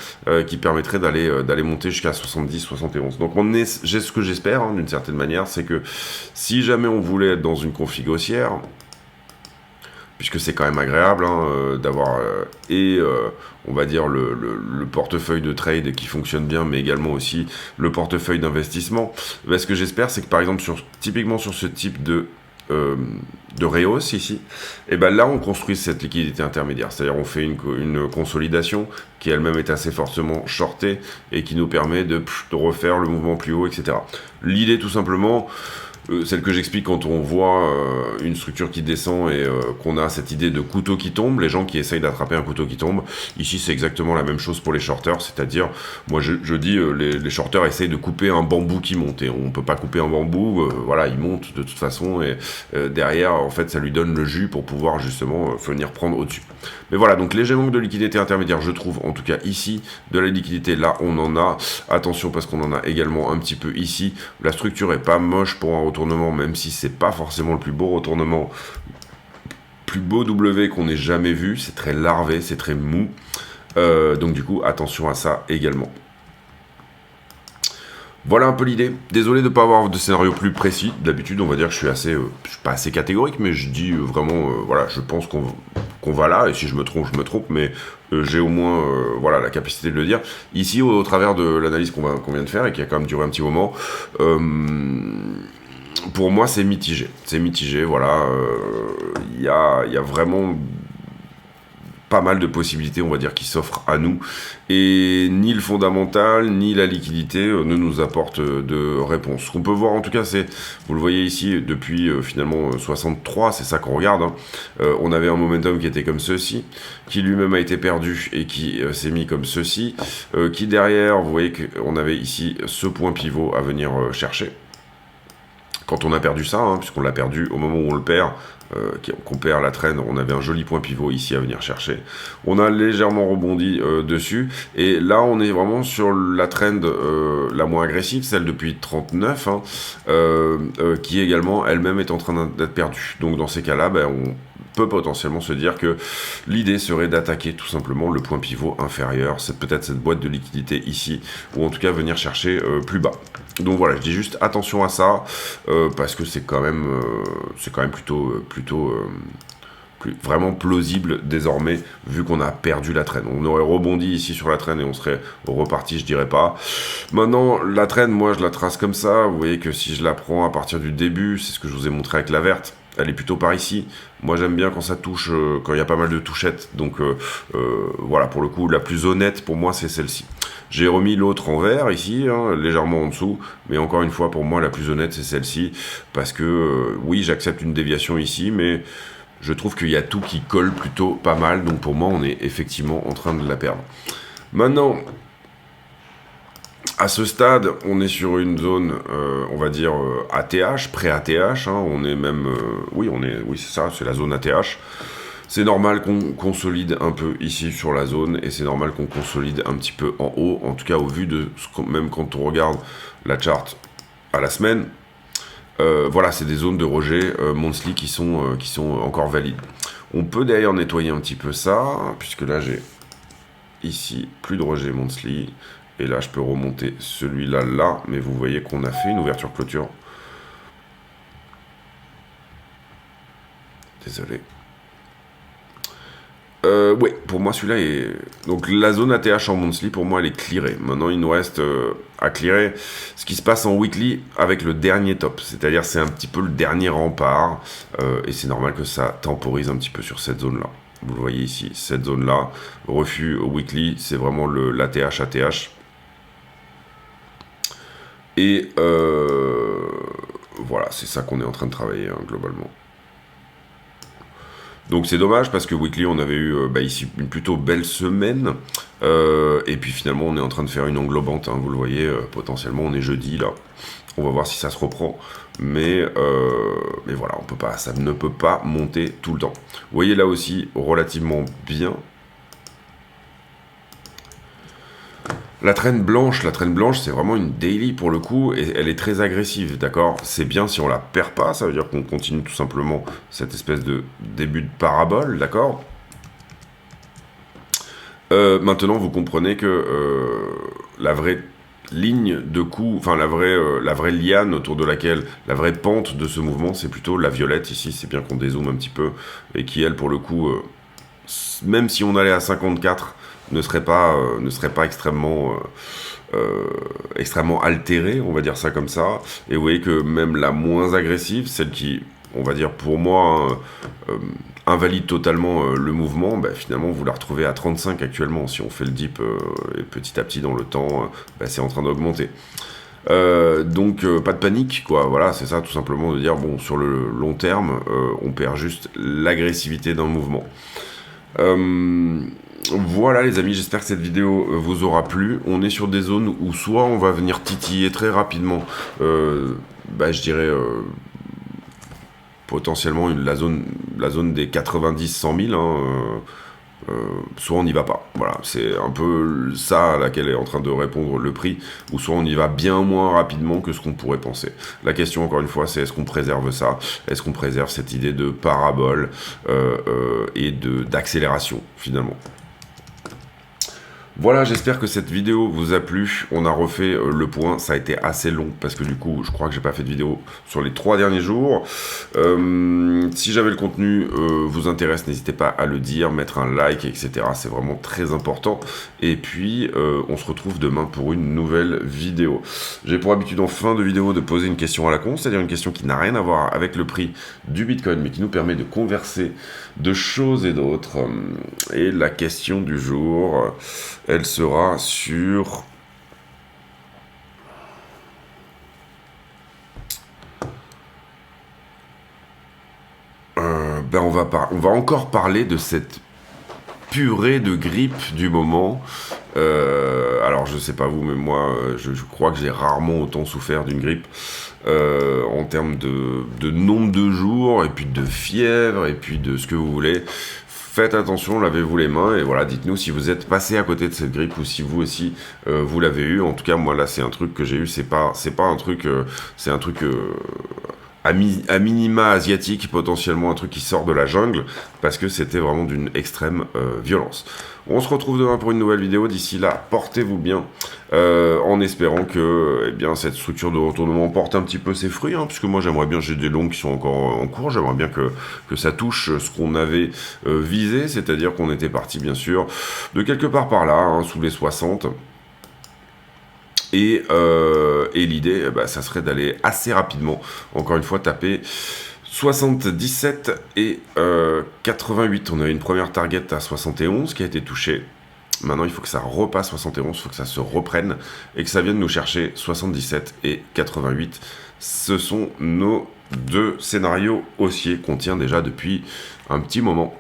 qui permettrait d'aller monter jusqu'à 70, 71. Donc ce que j'espère, hein, d'une certaine manière, c'est que si jamais on voulait être dans une config haussière, puisque c'est quand même agréable d'avoir on va dire le portefeuille de trade qui fonctionne bien, mais également aussi le portefeuille d'investissement. Ce que j'espère, c'est que par exemple typiquement sur ce type de rehausse ici, et là on construit cette liquidité intermédiaire, c'est-à-dire on fait une consolidation qui elle-même est assez fortement shortée et qui nous permet de refaire le mouvement plus haut, etc. L'idée tout simplement, celle que j'explique quand on voit une structure qui descend et qu'on a cette idée de couteau qui tombe, les gens qui essayent d'attraper un couteau qui tombe. Ici, c'est exactement la même chose pour les shorters, c'est-à-dire, moi je dis, les shorters essayent de couper un bambou qui monte, et on peut pas couper un bambou, voilà, il monte de toute façon, et derrière, en fait, ça lui donne le jus pour pouvoir justement venir prendre au-dessus. Mais voilà, donc léger manque de liquidité intermédiaire, je trouve, en tout cas ici, de la liquidité, là, on en a. Attention, parce qu'on en a également un petit peu ici. La structure est pas moche pour un retournement, même si c'est pas forcément le plus beau retournement, plus beau W qu'on ait jamais vu. C'est très larvé, c'est très mou. Donc du coup, attention à ça également. Voilà un peu l'idée. Désolé de ne pas avoir de scénario plus précis. D'habitude, on va dire que je suis pas assez catégorique, mais je dis vraiment, voilà, je pense qu'on va là, et si je me trompe, mais j'ai au moins, voilà, la capacité de le dire. Ici, au travers de l'analyse qu'on vient de faire, et qui a quand même duré un petit moment, pour moi, c'est mitigé. C'est mitigé, voilà. Il y a vraiment pas mal de possibilités, on va dire, qui s'offrent à nous, et ni le fondamental ni la liquidité ne nous apportent de réponse. Ce qu'on peut voir en tout cas, c'est, vous le voyez ici, depuis finalement 63, c'est ça qu'on regarde, hein. On avait un momentum qui était comme ceci, qui lui-même a été perdu et qui s'est mis comme ceci, qui derrière, vous voyez qu'on avait ici ce point pivot à venir chercher. Quand on a perdu ça, hein, puisqu'on l'a perdu au moment où on le perd, qu'on perd la traîne, on avait un joli point pivot ici à venir chercher. On a légèrement rebondi dessus, et là on est vraiment sur la trend la moins agressive, celle depuis 39, hein, qui également elle-même est en train d'être perdue. Donc dans ces cas-là, ben, on peut potentiellement se dire que l'idée serait d'attaquer tout simplement le point pivot inférieur, c'est peut-être cette boîte de liquidité ici, ou en tout cas venir chercher plus bas. Donc voilà, je dis juste attention à ça, parce que c'est quand même vraiment plausible désormais, vu qu'on a perdu la traîne. On aurait rebondi ici sur la traîne et on serait reparti, je dirais pas. Maintenant, la traîne, moi je la trace comme ça. Vous voyez que si je la prends à partir du début, c'est ce que je vous ai montré avec la verte, elle est plutôt par ici. Moi j'aime bien quand ça touche, quand il y a pas mal de touchettes. Donc voilà, pour le coup, la plus honnête pour moi c'est celle-ci. J'ai remis l'autre en vert ici, hein, légèrement en dessous, mais encore une fois, pour moi, la plus honnête, c'est celle-ci, parce que, oui, j'accepte une déviation ici, mais je trouve qu'il y a tout qui colle plutôt pas mal, donc pour moi, on est effectivement en train de la perdre. Maintenant, à ce stade, on est sur une zone, on va dire, ATH, pré-ATH, hein, on est même, oui, c'est ça, c'est la zone ATH. C'est normal qu'on consolide un peu ici sur la zone, et c'est normal qu'on consolide un petit peu en haut, en tout cas au vu de même quand on regarde la charte à la semaine. Voilà, c'est des zones de rejet monthly qui sont encore valides. On peut d'ailleurs nettoyer un petit peu ça, puisque là j'ai ici plus de rejet monthly, et là je peux remonter celui-là là, mais vous voyez qu'on a fait une ouverture clôture. Désolé. Ouais, pour moi celui-là est... Donc la zone ATH en monthly, pour moi elle est clearée. Maintenant il nous reste à clearer ce qui se passe en weekly avec le dernier top. C'est-à-dire c'est un petit peu le dernier rempart, et c'est normal que ça temporise un petit peu sur cette zone-là. Vous le voyez ici, cette zone-là, refus weekly, c'est vraiment l'ATH ATH. Et voilà, c'est ça qu'on est en train de travailler hein, globalement. Donc c'est dommage parce que weekly on avait eu ici une plutôt belle semaine, et puis finalement on est en train de faire une englobante, hein, vous le voyez, potentiellement on est jeudi là, on va voir si ça se reprend, mais voilà, ça ne peut pas monter tout le temps. Vous voyez là aussi relativement bien. La traîne blanche, c'est vraiment une daily pour le coup, et elle est très agressive, d'accord? C'est bien si on la perd pas, ça veut dire qu'on continue tout simplement cette espèce de début de parabole, d'accord? Maintenant, vous comprenez que la vraie ligne de coup, enfin la vraie liane autour de laquelle, la vraie pente de ce mouvement, c'est plutôt la violette ici, c'est bien qu'on dézoome un petit peu, et qui elle, pour le coup, même si on allait à 54, ne serait pas extrêmement altérée, on va dire ça comme ça. Et vous voyez que même la moins agressive, celle qui, on va dire pour moi, invalide totalement le mouvement, finalement vous la retrouvez à 35 actuellement. Si on fait le dip petit à petit dans le temps, c'est en train d'augmenter. Donc pas de panique, quoi. Voilà, c'est ça tout simplement de dire, bon, sur le long terme, on perd juste l'agressivité d'un mouvement. Voilà les amis, j'espère que cette vidéo vous aura plu. On est sur des zones où soit on va venir titiller très rapidement, je dirais potentiellement la zone des 90-100 000, soit on n'y va pas. Voilà, c'est un peu ça à laquelle est en train de répondre le prix, ou soit on y va bien moins rapidement que ce qu'on pourrait penser. La question, encore une fois, c'est est-ce qu'on préserve ça? Est-ce qu'on préserve cette idée de parabole et d'accélération, finalement? Voilà, j'espère que cette vidéo vous a plu. On a refait le point, ça a été assez long parce que du coup, je crois que j'ai pas fait de vidéo sur les 3 derniers jours. Si jamais le contenu vous intéresse, n'hésitez pas à le dire, mettre un like, etc. C'est vraiment très important. Et puis, on se retrouve demain pour une nouvelle vidéo. J'ai pour habitude en fin de vidéo de poser une question à la con, c'est-à-dire une question qui n'a rien à voir avec le prix du Bitcoin, mais qui nous permet de converser de choses et d'autres. Et la question du jour, elle sera sur... on va encore parler de cette purée de grippe du moment. Alors je sais pas vous, mais moi je crois que j'ai rarement autant souffert d'une grippe en termes de nombre de jours, et puis de fièvre, et puis de ce que vous voulez. Faites attention, lavez-vous les mains, et voilà, dites-nous si vous êtes passé à côté de cette grippe, ou si vous aussi vous l'avez eu. En tout cas, moi là c'est un truc que j'ai eu, c'est pas un truc, c'est un truc à minima asiatique, potentiellement un truc qui sort de la jungle, parce que c'était vraiment d'une extrême violence. On se retrouve demain pour une nouvelle vidéo. D'ici là, portez-vous bien, en espérant que cette structure de retournement porte un petit peu ses fruits, puisque moi j'aimerais bien, j'ai des longs qui sont encore en cours, j'aimerais bien que ça touche ce qu'on avait visé, c'est-à-dire qu'on était parti bien sûr de quelque part par là, sous les 60. Et l'idée, ça serait d'aller assez rapidement, encore une fois, taper 77 et 88. On a eu une première target à 71 qui a été touchée. Maintenant, il faut que ça repasse 71, il faut que ça se reprenne et que ça vienne nous chercher 77 et 88. Ce sont nos 2 scénarios haussiers qu'on tient déjà depuis un petit moment.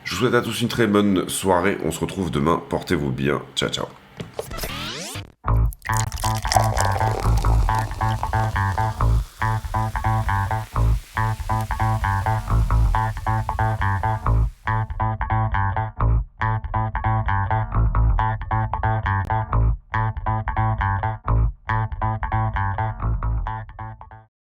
Je vous souhaite à tous une très bonne soirée. On se retrouve demain. Portez-vous bien. Ciao, ciao.